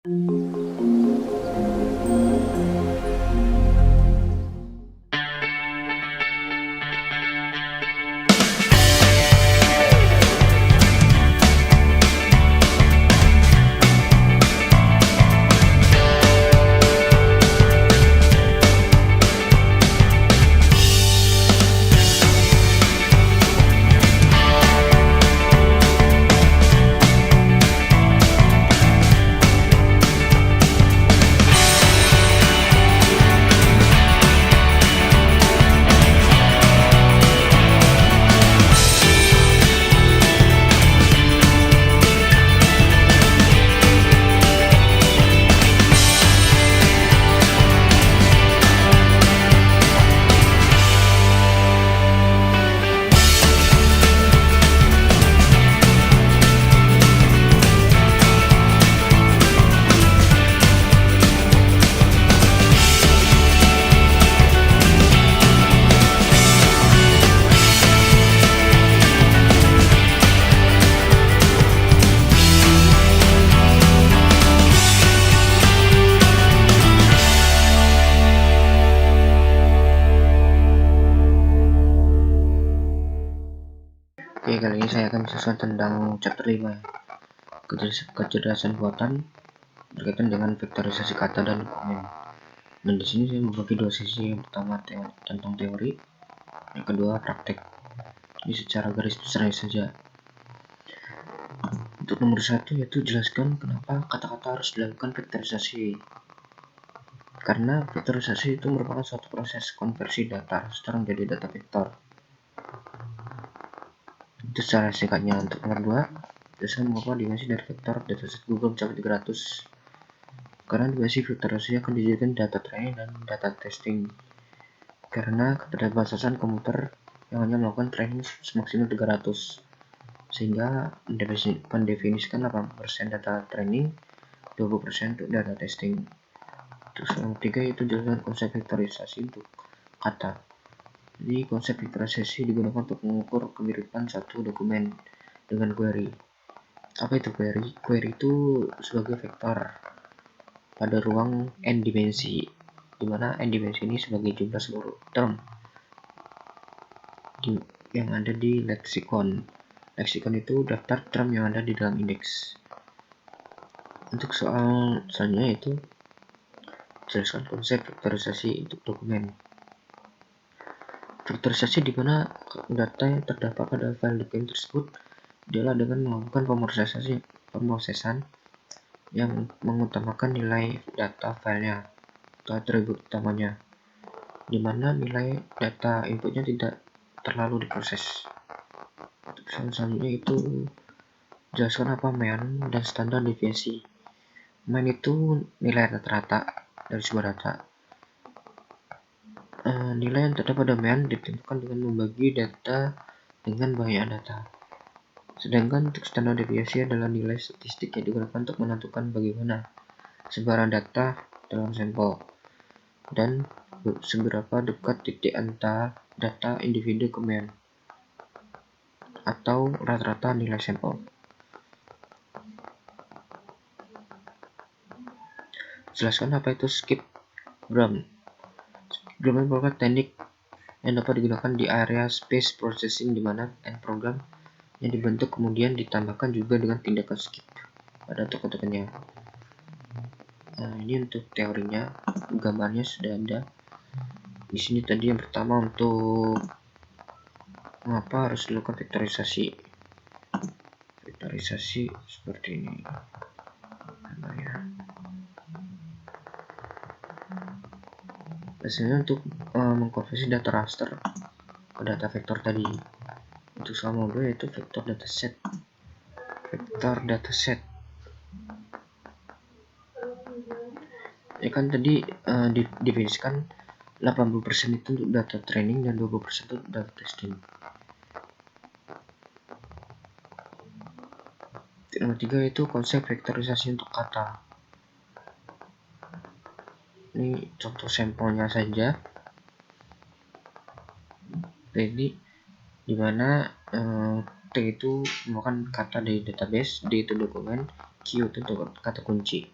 Oke, kali ini saya akan menjelaskan tentang chapter 5 ya. Kecerdasan buatan berkaitan dengan vektorisasi kata dan dokumen. Dan di sini saya membagi dua sesi, yang pertama tentang teori, yang kedua praktek. Ini secara garis besar saja. Untuk nomor 1 yaitu jelaskan kenapa kata-kata harus dilakukan vektorisasi. Karena vektorisasi itu merupakan suatu proses konversi data raster menjadi data vektor. Itu secara singkatnya. Untuk nomor 2, jelaskan mengapa dimensi dari vektor dataset Google mencapai 300. Karena dimensi vektorisasi akan dijadikan data training dan data testing. Karena keterbatasan komputer yang hanya melakukan training semaksimal 300, sehingga mendefinisikan 80% data training, 20% untuk data testing. Terus yang ketiga yaitu jelaskan konsep vektorisasi untuk kata. Jadi konsep vektorisasi digunakan untuk mengukur kemiripan satu dokumen dengan query. Apa itu query? Query itu sebagai vektor pada ruang n dimensi, di mana n dimensi ini sebagai jumlah seluruh term yang ada di leksikon. Leksikon itu daftar term yang ada di dalam indeks. Untuk soal selanjutnya itu jelaskan konsep vektorisasi untuk dokumen. Vektorisasi di mana data yang terdapat pada file dokumen tersebut adalah dengan melakukan pemrosesan yang mengutamakan nilai data filenya atau atribut utamanya, di mana nilai data inputnya tidak terlalu diproses. Untuk selanjutnya itu jelaskan apa mean dan standar deviasi. Mean itu nilai rata-rata dari sebuah data. Nilai yang terdapat pada mean ditentukan dengan membagi data dengan banyak data. Sedangkan untuk standar deviasi adalah nilai statistik yang digunakan untuk menentukan bagaimana sebaran data dalam sampel dan seberapa dekat titik antara data individu ke mean atau rata-rata nilai sampel. Jelaskan apa itu skip gram. Skip gram merupakan teknik yang dapat digunakan di area space processing, di mana n program yang dibentuk kemudian ditambahkan juga dengan tindakan skip pada token-tokennya. Ini untuk teorinya, gambarnya sudah ada. Di sini tadi yang pertama untuk mengapa harus dilakukan vektorisasi. Vektorisasi seperti ini. Biasanya untuk mengkonversi data raster ke data vektor tadi. Untuk soal modul yaitu vektor dataset. Vektor dataset. Ya kan tadi didefinisikan 80% itu untuk data training dan 20% untuk data testing. Nomor 3 itu konsep vektorisasi untuk kata. Ini contoh sampelnya saja. Jadi dimana T itu merupakan kata dari database, D itu dokumen, Q itu kata kunci.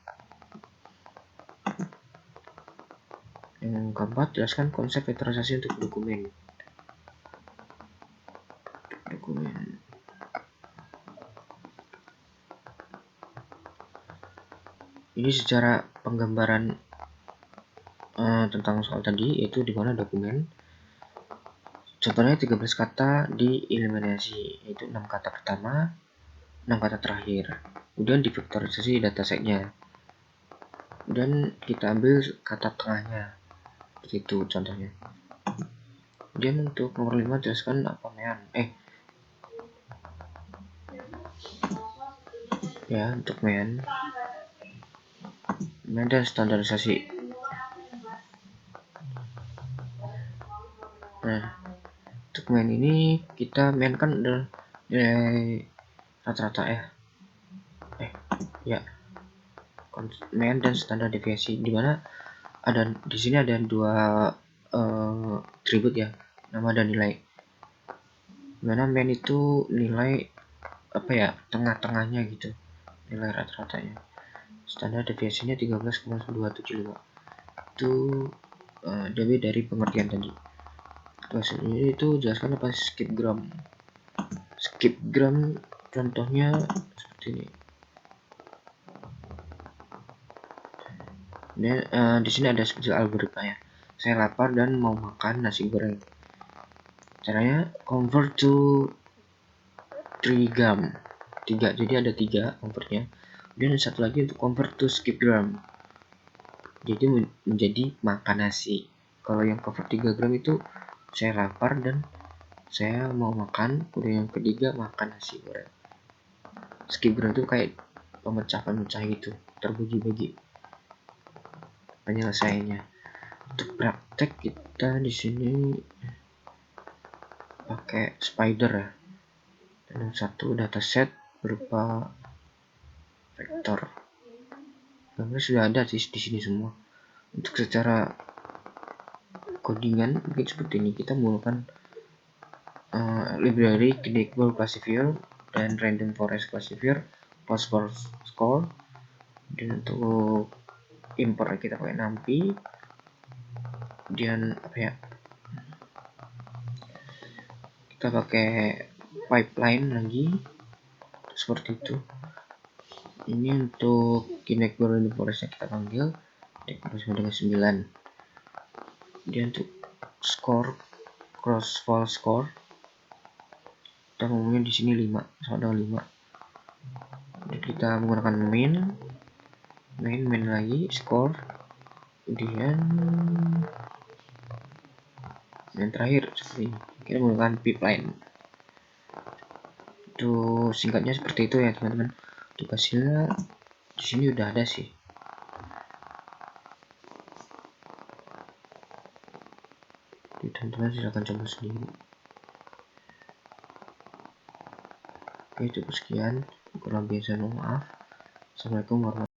Yang keempat, jelaskan konsep filterisasi untuk dokumen. Ini secara penggambaran tentang soal tadi, yaitu di mana dokumen. Contohnya 13 kata dieliminasi, yaitu 6 kata pertama, 6 kata terakhir. Kemudian divektorisasi datasetnya. Kemudian kita ambil kata tengahnya. Seperti itu contohnya. Kemudian untuk nomor 5, jelaskan apa mean. Ya, untuk mean dan standarisasi. Nah, untuk mean ini kita mean kan adalah nilai rata-rata ya. Mean dan standar deviasi, dimana ada di sini ada dua atribut ya, nama dan nilai. Dimana mean itu nilai tengah-tengahnya gitu, nilai rata-ratanya. Standar deviasinya 13,275. Itu lebih dari pengertian tadi. Terus ini itu jelaskan apa skip gram. Skip gram contohnya seperti ini. Dan di sini ada spesial algoritma ya. Saya lapar dan mau makan nasi goreng. Caranya convert to 3 gram. 3, jadi ada 3 convertnya. Dan satu lagi untuk convert to skip gram. Jadi menjadi makan nasi. Kalau yang convert 3 gram itu saya lapar dan saya mau makan. Kemudian yang ketiga makan nasi goreng. Skip gram itu kayak pemecah gitu, terbagi-bagi penyelesaiannya. Untuk praktek kita di sini pakai spider ya. Dan satu dataset berupa vektor. Gambarnya sudah ada di sini semua. Untuk secara codingan mungkin seperti ini, kita menggunakan library Knightball Classifier dan Random Forest Classifier plus score. Dan untuk import kita pakai numpy. Kemudian kita pakai pipeline lagi seperti itu. Ini untuk Knightball Random Forestnya kita panggil dengan 9. Kemudian untuk score cross fall score kita ngomongin di sini 5, sama dengan 5. Jadi kita menggunakan main lagi score, kemudian yang terakhir seperti ini. Kita menggunakan pipeline. Itu singkatnya seperti itu ya teman-teman. Untuk hasilnya di sini udah ada sih. Jadi teman-teman silahkan coba sendiri. Oke, cukup sekian. Kurang biasa mohon maaf. Assalamualaikum warahmatullahi wabarakatuh.